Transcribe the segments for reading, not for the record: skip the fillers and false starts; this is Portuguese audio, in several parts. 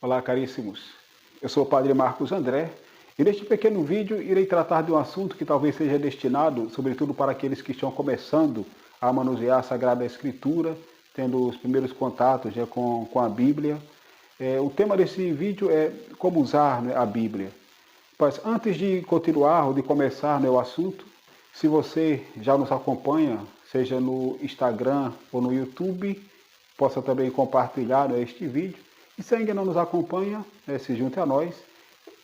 Olá, caríssimos. Eu sou o Padre Marcos André e neste pequeno vídeo irei tratar de um assunto que talvez seja destinado, sobretudo para aqueles que estão começando a manusear a Sagrada Escritura, tendo os primeiros contatos com a Bíblia. O tema desse vídeo é como usar, a Bíblia. Mas antes de continuar ou de começar, o assunto, se você já nos acompanha, seja no Instagram ou no YouTube, possa também compartilhar este vídeo. E se ainda não nos acompanha, se junte a nós,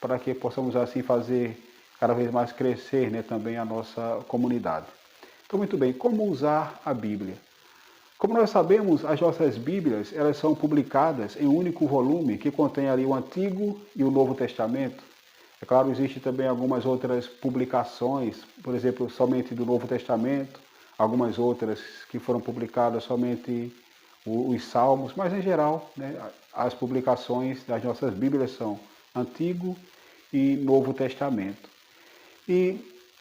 para que possamos assim fazer cada vez mais crescer também a nossa comunidade. Então, muito bem, como usar a Bíblia? Como nós sabemos, as nossas Bíblias elas são publicadas em um único volume que contém ali o Antigo e o Novo Testamento. É claro, existem também algumas outras publicações, por exemplo, somente do Novo Testamento, algumas outras que foram publicadas somente os Salmos, mas em geral, as publicações das nossas Bíblias são Antigo e Novo Testamento. E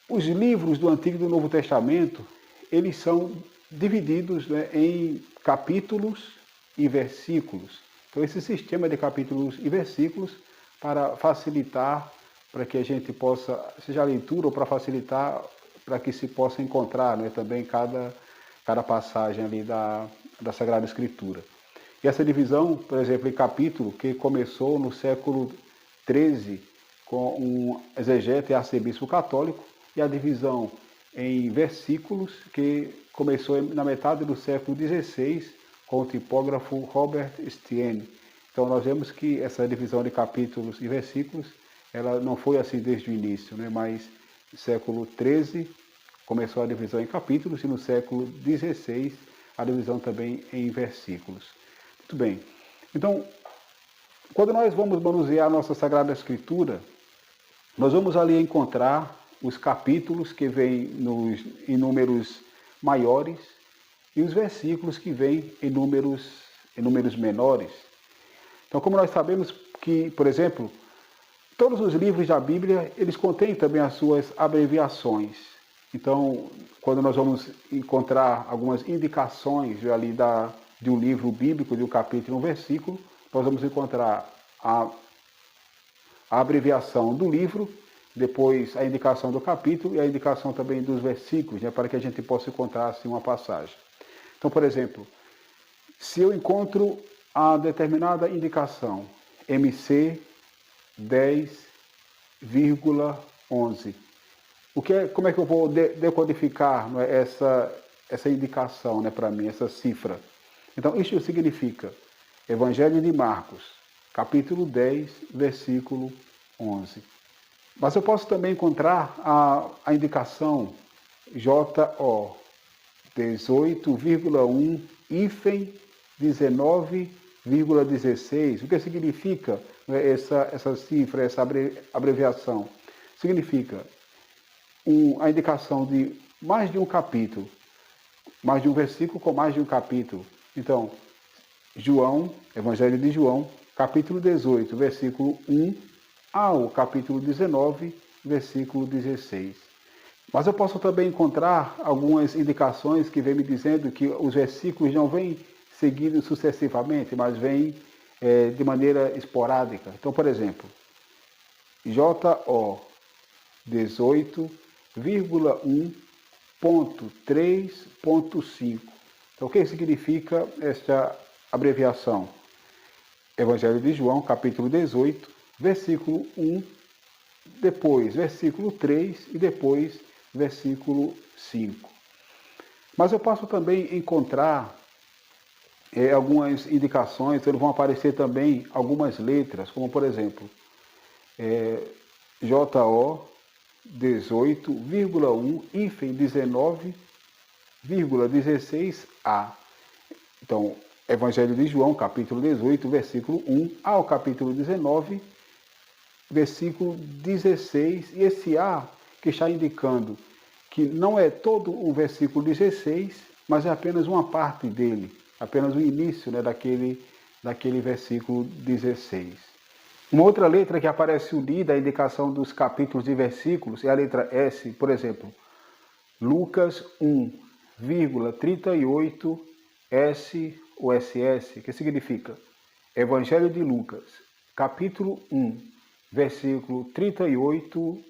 os livros do Antigo e do Novo Testamento, eles são divididos em capítulos e versículos. Então, esse sistema de capítulos e versículos para facilitar, para que a gente possa, seja a leitura ou para facilitar, para que se possa encontrar também cada passagem ali da Sagrada Escritura. E essa divisão, por exemplo, em capítulo, que começou no século XIII com um exegeta e arcebispo católico, e a divisão em versículos, que começou na metade do século XVI com o tipógrafo Robert Estienne. Então nós vemos que essa divisão de capítulos e versículos, ela não foi assim desde o início, mas no século XIII começou a divisão em capítulos e no século XVI a divisão também em versículos. Muito bem. Então, quando nós vamos manusear a nossa Sagrada Escritura, nós vamos ali encontrar os capítulos que vêm em números maiores e os versículos que vêm em números menores. Então, como nós sabemos que, por exemplo, todos os livros da Bíblia, eles contêm também as suas abreviações. Então, quando nós vamos encontrar algumas indicações ali de um livro bíblico, de um capítulo e um versículo, nós vamos encontrar a abreviação do livro, depois a indicação do capítulo e a indicação também dos versículos, para que a gente possa encontrar assim uma passagem. Então, por exemplo, se eu encontro a determinada indicação, MC 10,11, como é que eu vou decodificar essa indicação para mim, essa cifra? Então, isso significa Evangelho de Marcos, capítulo 10, versículo 11. Mas eu posso também encontrar a indicação JO 18,1 hífen 19,16. O que significa essa cifra, essa abreviação? Significa a indicação de mais de um capítulo, mais de um versículo com mais de um capítulo. Então, João, Evangelho de João, capítulo 18, versículo 1 ao capítulo 19, versículo 16. Mas eu posso também encontrar algumas indicações que vêm me dizendo que os versículos não vêm seguidos sucessivamente, mas vêm de maneira esporádica. Então, por exemplo, JO 18,1.3.5. Então, o que significa esta abreviação? Evangelho de João, capítulo 18, versículo 1, depois versículo 3 e depois versículo 5. Mas eu posso também encontrar algumas indicações, vão aparecer também algumas letras, como por exemplo, JO 18,1 hífen 19,16a. Então, Evangelho de João, capítulo 18, versículo 1 ao capítulo 19, versículo 16, e esse A que está indicando que não é todo o versículo 16, mas é apenas uma parte dele, apenas o início daquele versículo 16. Uma outra letra que aparece unida à indicação dos capítulos e versículos é a letra S, por exemplo, Lucas 1,38 S ou SS, que significa Evangelho de Lucas capítulo 1, versículo 38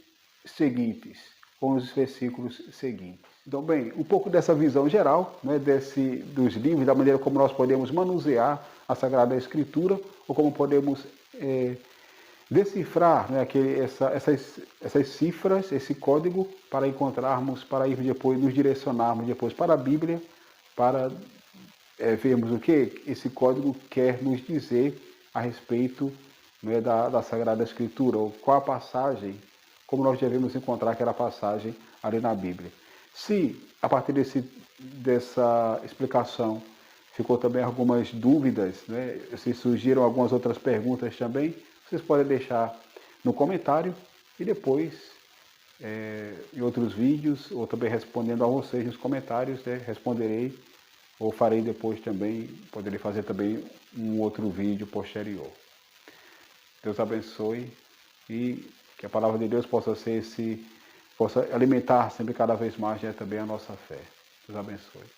seguintes, com os versículos seguintes. Então, bem, um pouco dessa visão geral, né, dos livros, da maneira como nós podemos manusear a Sagrada Escritura, ou como podemos decifrar, né, essas cifras, esse código, para encontrarmos, para ir depois, nos direcionarmos depois para a Bíblia, para vermos o que esse código quer nos dizer a respeito, né, da Sagrada Escritura, ou qual a passagem, como nós devemos encontrar aquela passagem ali na Bíblia. Se, a partir dessa explicação, ficou também algumas dúvidas, né, se surgiram algumas outras perguntas também, vocês podem deixar no comentário e depois, em outros vídeos, ou também respondendo a vocês nos comentários, né, responderei, ou farei depois também, poderei fazer também um outro vídeo posterior. Deus abençoe e que a palavra de Deus possa alimentar sempre cada vez mais, né, também a nossa fé. Deus abençoe.